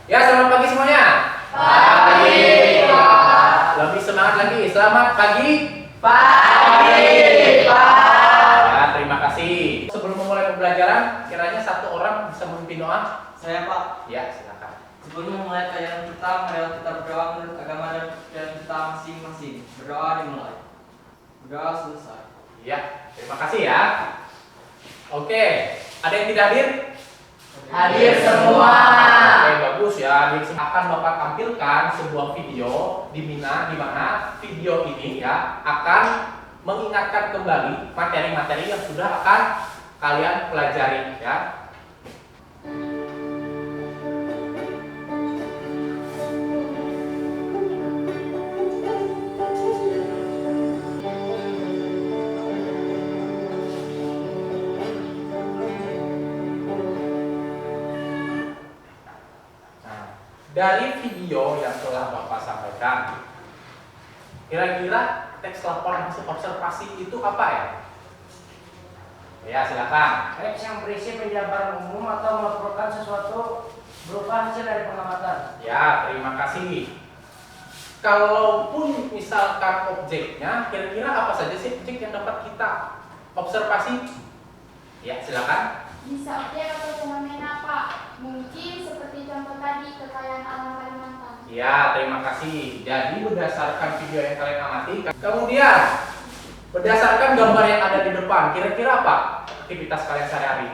Ya, selamat pagi semuanya. Pagi, Pak. Lebih semangat lagi. Selamat pagi. Pagi, Pak. Ya, terima kasih. Sebelum memulai pembelajaran, kiranya satu orang bisa memimpin doa. Saya, Pak. Ya, silakan. Sebelum memulai kajian kita, marilah kita berdoa menurut agama dan kepercayaan kita masing-masing. Berdoa dimulai. Berdoa selesai. Ya, terima kasih ya. Oke, ada yang tidak hadir? Hadir semua. Oke, bagus ya. Akan Bapak tampilkan sebuah video di mana video ini ya akan mengingatkan kembali materi-materi yang sudah akan kalian pelajari ya. Dari video yang telah Bapak sampaikan, kira-kira teks laporan hasil observasi itu apa ya? Ya, silakan. Teks yang berisi penjabaran umum atau melaporkan sesuatu berupa hasil dari pengamatan. Ya, terima kasih. Kalaupun misalkan objeknya, kira-kira apa saja sih objek yang dapat kita observasi? Ya, silakan. Bisa objek atau fenomena, Pak. Mungkin seperti contoh tadi, kekayaan alam Kalimantan. Ya, terima kasih. Jadi berdasarkan video yang kalian amati, kemudian berdasarkan gambar yang ada di depan, kira-kira apa aktivitas kalian sehari-hari?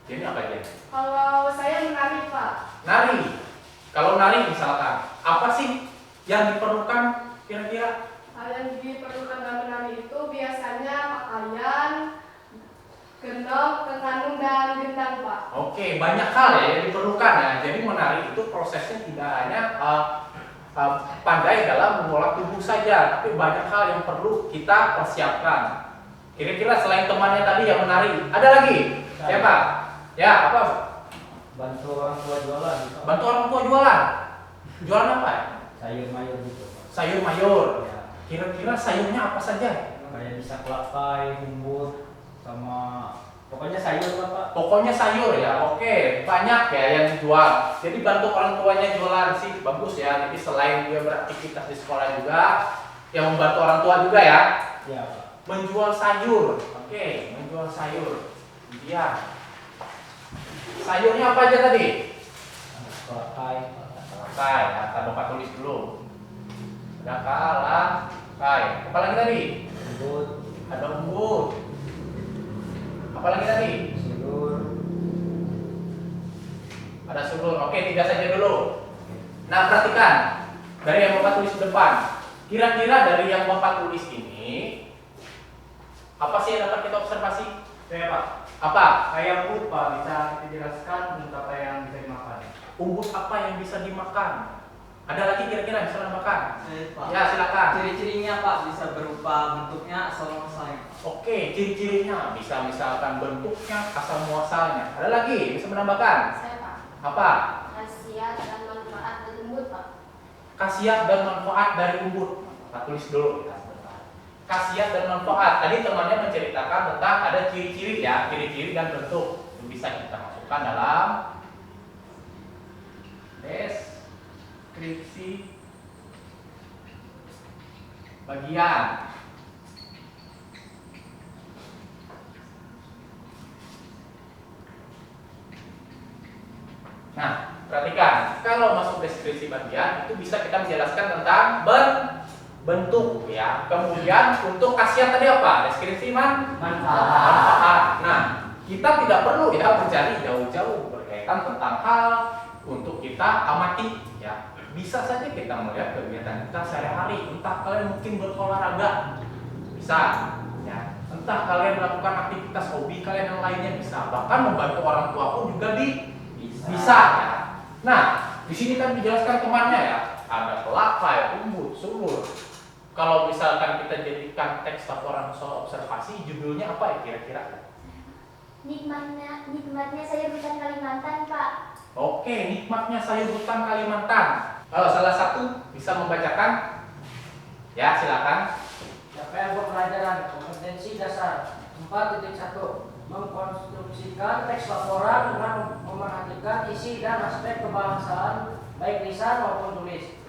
Ini apa aja? Kalau saya menari, Pak. Nari. Kalau nari misalkan, apa sih yang diperlukan kira-kira? Hal yang diperlukan dalam menari itu biasanya pakaian, gendong, tenganung, dan gendang, Pak. Oke, banyak hal ya yang diperlukan ya. Jadi menari itu prosesnya tidak hanya pandai dalam mengolah tubuh saja, tapi banyak hal yang perlu kita persiapkan. Kira-kira selain temannya tadi yang menari, ada lagi? Siapa? Ya, apa? Bantu orang tua jualan. Bantu orang tua jualan. Jualan apa ya? Sayur mayur gitu. Sayur mayur. Ya, Kira-kira sayurnya apa saja? kayak bisa kelakai, humbut, sama pokoknya sayur lah Pak. Pokoknya sayur ya. Oke, banyak ya yang dijual. Jadi bantu orang tuanya jualan sih bagus ya. Jadi selain dia beraktivitas di sekolah juga, yang membantu orang tua juga ya. Ya Pak. Menjual sayur. Oke, menjual sayur. Iya. Sayurnya apa aja tadi? Kelakai. Kalakai, ya, Bapak tulis dulu. Ada kalakai. Apa lagi tadi? Humbut, Ada umbut. Apa lagi tadi? sayur. Ada sulur. Oke, tiga saja dulu. Nah, perhatikan dari yang Bapak tulis di depan. Kira-kira dari yang Bapak tulis ini, apa sih yang dapat kita observasi? Saya Pak. Apa? Kayak humbut Pak, bisa dijelaskan humbut apa yang bisa dimakan. Umbut apa yang bisa dimakan? Ada lagi kira-kira yang bisa dimakan? Saya, Pak. Ya, silakan. Ciri-cirinya, Pak, bisa berupa bentuknya, asal muasalnya. Oke, ciri-cirinya bisa misalkan bentuknya, asal muasalnya. Ada lagi bisa menambahkan? Saya, Pak. Apa? Khasiat dan manfaat dari umbut, Pak. Khasiat dan manfaat dari umbut. Kita tulis dulu ya. Khasiat dan manfaat. Tadi temannya menceritakan tentang ada ciri-ciri ya, ciri-ciri dan bentuk. Itu bisa kita masukkan dalam deskripsi bagian. Nah, perhatikan, kalau masuk deskripsi bagian itu bisa kita menjelaskan tentang bentuk ya. Kemudian untuk khasiat tadi apa? Deskripsi manfaat. Nah, kita tidak perlu ya mencari jauh-jauh berkaitan tentang hal untuk kita amati ya. Bisa saja kita melihat kegiatan kita sehari-hari. Entah kalian mungkin berolahraga, bisa ya. Entah kalian melakukan aktivitas hobi kalian yang lainnya bisa. Bahkan membantu orang tua pun juga bisa ya. Nah, di sini kan dijelaskan temannya ya. Ada kelakai, umbut, sulur. Kalau misalkan kita jadikan teks laporan soal observasi, judulnya apa ya kira-kira? Nikmatnya sayur hutan Kalimantan, Pak. Oke, nikmatnya sayur hutan Kalimantan. Kalau salah satu bisa membacakan, ya silakan. Capaian pelajaran kompetensi dasar 4.1 mengkonstruksikan teks laporan dengan memerhatikan isi dan aspek kebahasaan baik lisan maupun tulis.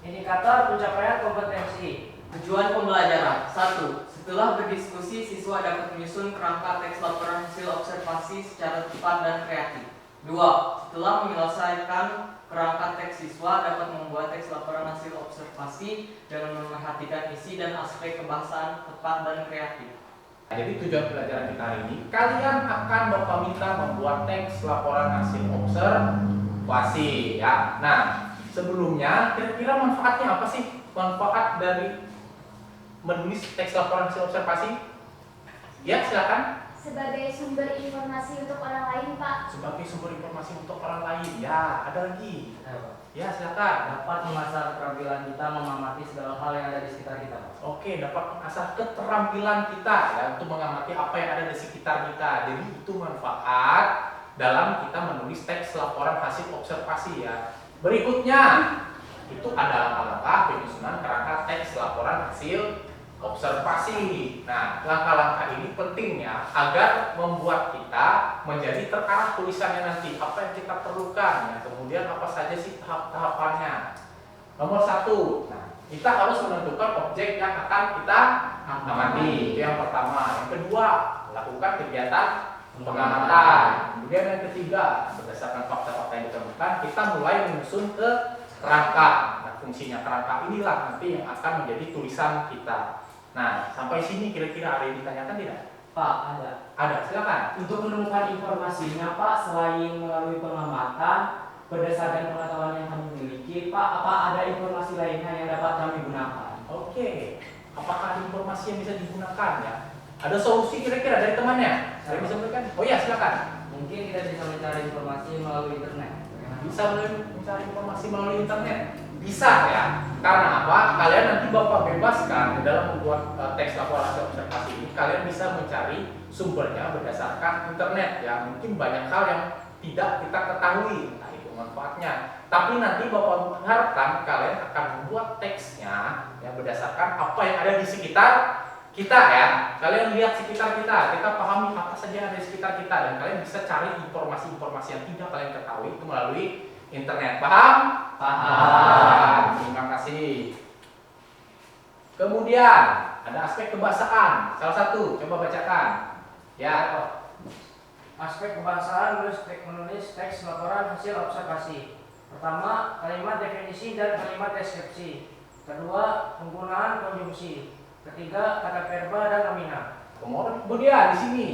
Indikator pencapaian kompetensi. Tujuan pembelajaran 1. Setelah berdiskusi, siswa dapat menyusun kerangka teks laporan hasil observasi secara tepat dan kreatif. 2. Setelah menyelesaikan kerangka teks, siswa dapat membuat teks laporan hasil observasi dengan memerhatikan isi dan aspek kebahasaan tepat dan kreatif. Jadi tujuan pelajaran kita hari ini, kalian akan Bapak minta membuat teks laporan hasil observasi ya. Nah, sebelumnya kira-kira manfaatnya apa sih? Manfaat dari menulis teks laporan hasil observasi? Ya, silakan. Sebagai sumber informasi untuk orang lain, Pak. Sebagai sumber informasi untuk orang lain. Ya, ada lagi. Ya, silakan. Dapat mengasah keterampilan kita mengamati segala hal yang ada di sekitar kita. Oke, dapat mengasah keterampilan kita ya untuk mengamati apa yang ada di sekitar kita. Jadi itu manfaat dalam kita menulis teks laporan hasil observasi ya. Berikutnya itu ada langkah-langkah penyusunan kerangka teks laporan hasil observasi. Nah, langkah-langkah ini pentingnya agar membuat kita menjadi terarah tulisannya nanti. Apa yang kita perlukan ya, kemudian apa saja sih tahap-tahapannya. Nomor 1, nah, kita harus menentukan objek yang akan kita amati. Itu yang pertama. Yang kedua, lakukan kegiatan pengamatan. Kemudian yang ketiga, berdasarkan fakta-fakta yang ditemukan, kita mulai menyusun ke kerangka. Nah, fungsinya kerangka inilah nanti yang akan menjadi tulisan kita. Nah, sampai sini kira-kira ada yang ditanyakan tidak? Pak, ada. Ada, silakan. Untuk menemukan informasinya, Pak, selain melalui pengamatan, berdasarkan pengetahuan yang kami miliki, Pak, apa ada informasi lainnya yang dapat kami gunakan? Oke, apakah ada informasi yang bisa digunakan ya? Ada solusi kira-kira dari temannya? Saya bisa berikan? Oh iya, silakan. Mungkin kita bisa mencari informasi melalui internet. Bisa mencari informasi melalui internet? Bisa ya. Karena apa? Kalian nanti Bapak bebaskan dalam membuat teks laporan hasil observasi ini, kalian bisa mencari sumbernya berdasarkan internet ya. Mungkin banyak hal yang tidak kita ketahui, entah itu manfaatnya. Tapi nanti Bapak mengharapkan kalian akan membuat teksnya ya berdasarkan apa yang ada di sekitar kita ya. Kalian lihat sekitar kita pahami apa saja yang ada di sekitar kita, dan kalian bisa cari informasi-informasi yang tidak kalian ketahui itu melalui internet. Paham? Paham. Terima kasih. Kemudian ada aspek kebahasaan. Salah satu, coba bacakan. Ya. Aspek kebahasaan menulis teks laporan hasil observasi. Pertama, kalimat definisi dan kalimat deskripsi. Kedua, penggunaan konjungsi. Ketiga, kata verba dan nominal. Kemudian di sini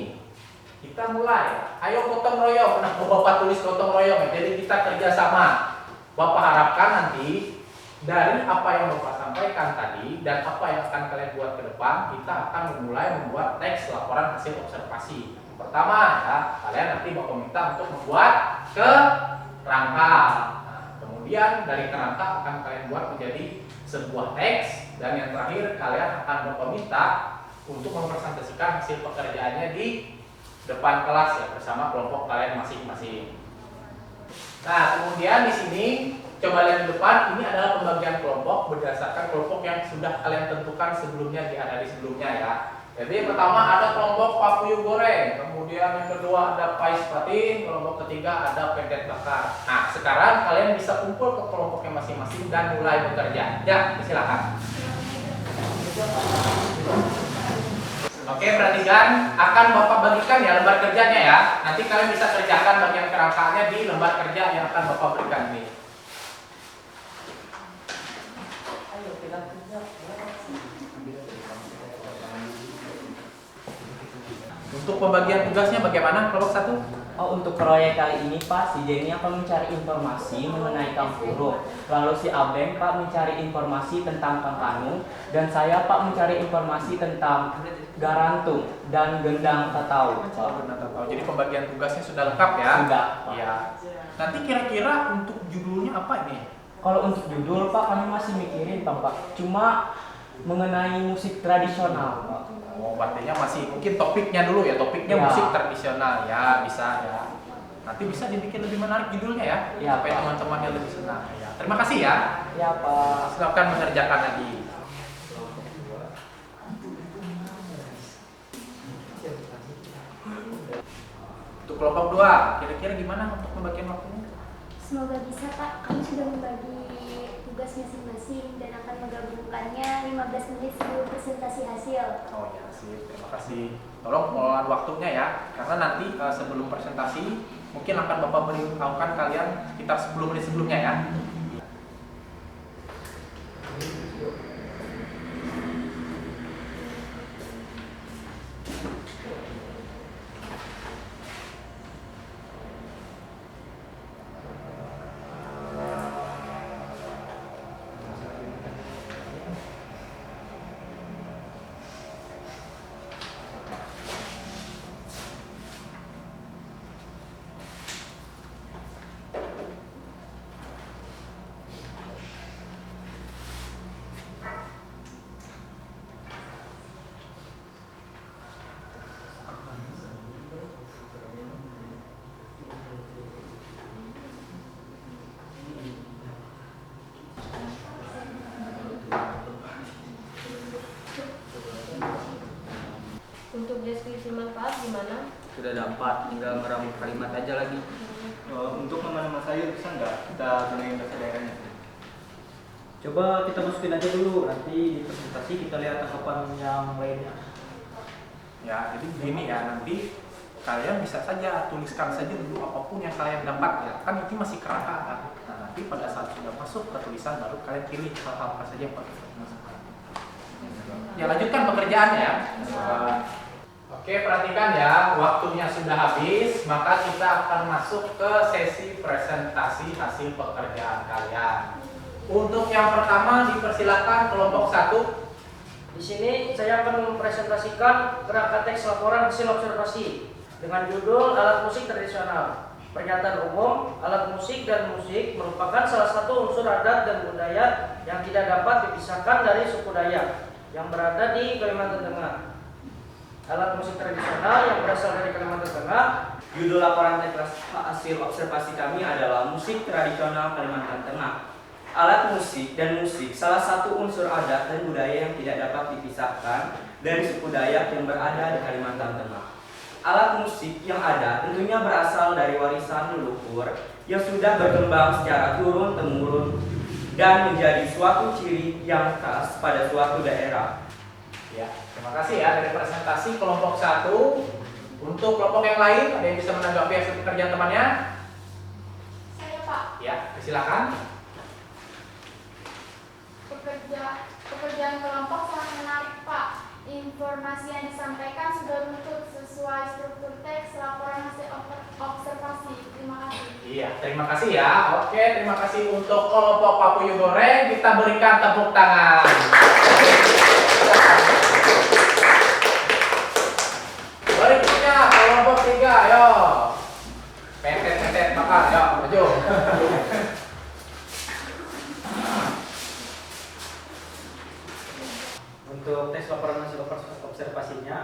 kita mulai. Ayo gotong royong. Nah, Bapak tulis gotong royong ya. Jadi kita kerjasama. Bapak harapkan nanti dari apa yang Bapak sampaikan tadi dan apa yang akan kalian buat ke depan, kita akan memulai membuat teks laporan hasil observasi. Yang pertama ya, kalian nanti Bapak minta untuk membuat kerangka. Nah, kemudian dari kerangka akan kalian buat menjadi sebuah teks, dan yang terakhir kalian akan Bapak minta untuk mempresentasikan hasil pekerjaannya di depan kelas ya bersama kelompok kalian masing-masing. Nah, kemudian di sini coba lihat di depan, ini adalah pembagian kelompok berdasarkan kelompok yang sudah kalian tentukan sebelumnya di hari sebelumnya ya. Jadi pertama ada kelompok papuyuh goreng, kemudian yang kedua ada pais patin, kelompok ketiga ada pedet bakar. Nah, sekarang kalian bisa kumpul ke kelompoknya masing-masing dan mulai bekerja. Ya, silakan. Oke, perhatikan, akan Bapak bagikan ya lembar kerjanya ya. Nanti kalian bisa kerjakan bagian kerangkanya di lembar kerja yang akan Bapak berikan ini. Untuk pembagian tugasnya bagaimana kelompok 1? Oh, untuk proyek kali ini Pak, si Jenny akan mencari informasi mengenai Kampuru. Lalu si Abeng Pak mencari informasi tentang Kangkanu, dan saya Pak mencari informasi tentang Garantung dan Gendang Tatau. Jadi pembagian tugasnya sudah lengkap ya? Sudah, Pak. Iya. Nanti kira-kira untuk judulnya apa ini? Kalau untuk judul Pak, kami masih mikirin Pak. Cuma mengenai musik tradisional Pak. Oh, artinya masih mungkin topiknya dulu ya, topiknya Ya. musik tradisional ya, bisa ya. Nanti bisa dibikin lebih menarik judulnya ya, Ya, supaya Pak. teman-temannya lebih senang. Ya. Terima kasih ya. Ya Pak. Silakan mengerjakan lagi. kelompok 2, kira-kira gimana untuk pembagian waktunya? Semoga bisa Pak, kami sudah membagi tugas masing-masing dan akan menggabungkannya 15 menit sebelum presentasi hasil. Oh ya, sip. Terima kasih. Tolong pengelolaan waktunya ya, karena nanti sebelum presentasi mungkin akan Bapak beritahukan kalian sekitar 10 menit sebelumnya ya. Untuk deskripsi manfaat gimana? Sudah ada 4, tinggal meramu kalimat aja lagi. Untuk nama-nama sayur bisa nggak kita gunain bahasa daerahnya? Coba kita masukin aja dulu, nanti di presentasi kita lihat tanggapan yang lainnya. Ya, jadi begini ya, nanti kalian bisa saja tuliskan saja dulu apapun yang kalian dapat ya. Kan itu masih kerangka kan. Nah, nanti pada saat sudah masuk ke tulisan baru kalian pilih hal-hal apa saja yang perlu dimasukkan. Ya, lanjutkan pekerjaannya ya. Oke, perhatikan ya, waktunya sudah habis, maka kita akan masuk ke sesi presentasi hasil pekerjaan kalian. Untuk yang pertama dipersilakan kelompok 1. Di sini saya akan mempresentasikan kerangka teks laporan hasil observasi dengan judul alat musik tradisional. Pernyataan umum, alat musik dan musik merupakan salah satu unsur adat dan budaya yang tidak dapat dipisahkan dari suku Dayak yang berada di Kalimantan Tengah. Alat musik tradisional yang berasal dari Kalimantan Tengah. Judul laporan teks hasil observasi kami adalah musik tradisional Kalimantan Tengah. Alat musik dan musik salah satu unsur adat dan budaya yang tidak dapat dipisahkan dari suku Dayak yang berada di Kalimantan Tengah. Alat musik yang ada tentunya berasal dari warisan leluhur yang sudah berkembang secara turun-temurun dan menjadi suatu ciri yang khas pada suatu daerah. Ya, terima kasih ya dari presentasi kelompok 1. Untuk kelompok yang lain, ada yang bisa menanggapi hasil pekerjaan temannya? Saya Pak, Ya, silakan. Pekerjaan kelompok sangat menarik Pak. Informasi yang disampaikan sudah runtut sesuai struktur teks laporan hasil observasi. Terima kasih. Iya, terima kasih ya. Oke, terima kasih untuk kelompok Pak Puyuh Goreng. Kita berikan tepuk tangan. Berikutnya kelompok 3, ayo. Petet makan, ayo maju. Untuk tes laporan hasil observasinya,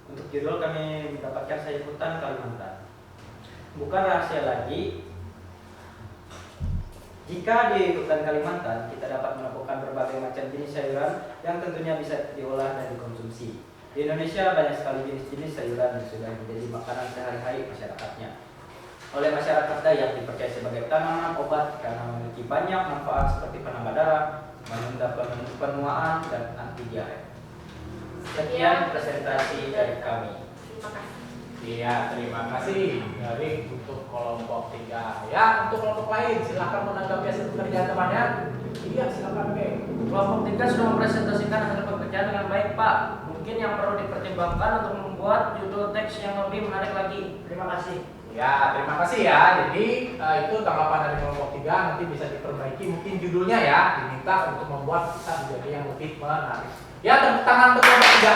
untuk judul kami mendapatkan sayur-hutan Kalimantan. Bukan rahasia lagi, jika di hutan Kalimantan kita dapat menemukan berbagai macam jenis sayuran yang tentunya bisa diolah dan dikonsumsi. Di Indonesia banyak sekali jenis-jenis sayuran yang sudah menjadi makanan sehari-hari masyarakatnya. Oleh masyarakat Dayak dipercaya sebagai tanaman obat karena memiliki banyak manfaat seperti penambah darah, menunda penuaan, dan anti diare. Sekian presentasi dari kami. Terima kasih. Iya, terima kasih dari untuk kelompok 3. Ya, untuk kelompok lain silakan menanggapi hasil pekerjaan temannya. Iya, silakan Oke. Kelompok 3 sudah mempresentasikan hasil pekerjaan dengan baik Pak. Mungkin yang perlu dipertimbangkan untuk membuat judul teks yang lebih menarik lagi. Terima kasih. Ya, terima kasih ya. Jadi itu tanggapan dari kelompok 3 nanti bisa diperbaiki mungkin judulnya ya, diminta untuk membuat kita menjadi yang lebih menarik. Ya, tepuk tangan untuk kelompok 3.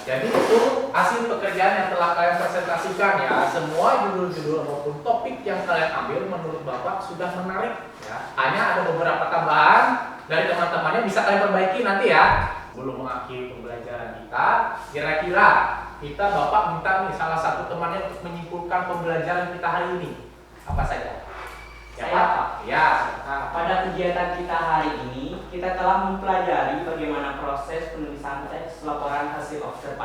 Jadi itu hasil pekerjaan yang telah kalian presentasikan ya. Semua judul-judul maupun topik yang kalian ambil menurut Bapak sudah menarik ya. Hanya ada beberapa tambahan dari teman-temannya bisa kalian perbaiki nanti ya. Belum mengakhiri pembelajaran kita, kira-kira kita Bapak minta nih salah satu temannya untuk menyimpulkan pembelajaran kita hari ini. Apa saja? Saya Pak. Ya, silakan. Pada kegiatan kita hari ini, kita telah mempelajari bagaimana proses penulisan teks laporan hasil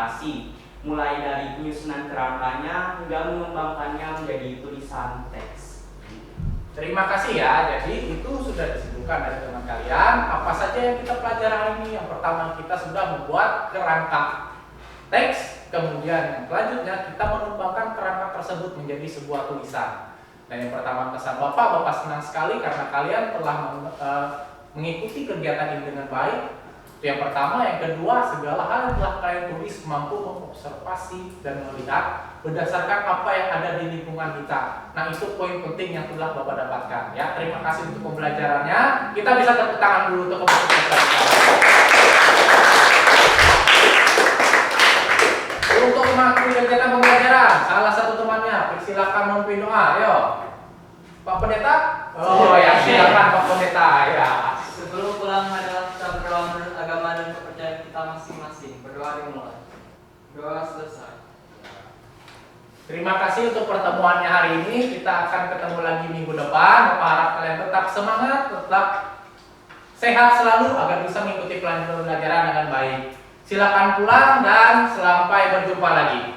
komunikasi, mulai dari penyusunan kerangkanya hingga mengembangkannya menjadi tulisan teks. Terima kasih ya. Jadi itu sudah disebutkan dari teman kalian. Apa saja yang kita pelajari hari ini? Yang pertama kita sudah membuat kerangka teks. Kemudian yang selanjutnya kita mengembangkan kerangka tersebut menjadi sebuah tulisan. Dan yang pertama kesan Bapak senang sekali karena kalian telah mengikuti kegiatan ini dengan baik. Itu yang pertama. Yang kedua, segala hal yang telah kalian tulis mampu mengobservasi dan melihat berdasarkan apa yang ada di lingkungan kita. Nah, itu poin penting yang telah Bapak dapatkan ya. Terima kasih untuk pembelajarannya. Kita bisa tepuk tangan dulu untuk peserta. Untuk mengakhiri kegiatan pembelajaran, salah satu temannya, silakan memimpin doa. Ayo, Pak Pendeta. Oh ya, silakan Pak Pendeta ya. Sebelum pulang adalah kita berdoa menurut agama dan kepercayaan kita masing-masing. Berdoa dimulai. Doa selesai. Terima kasih untuk pertemuannya hari ini. Kita akan ketemu lagi minggu depan. Bapak harap kalian tetap semangat, tetap sehat selalu agar bisa mengikuti pembelajaran dengan baik. Silakan pulang dan sampai berjumpa lagi.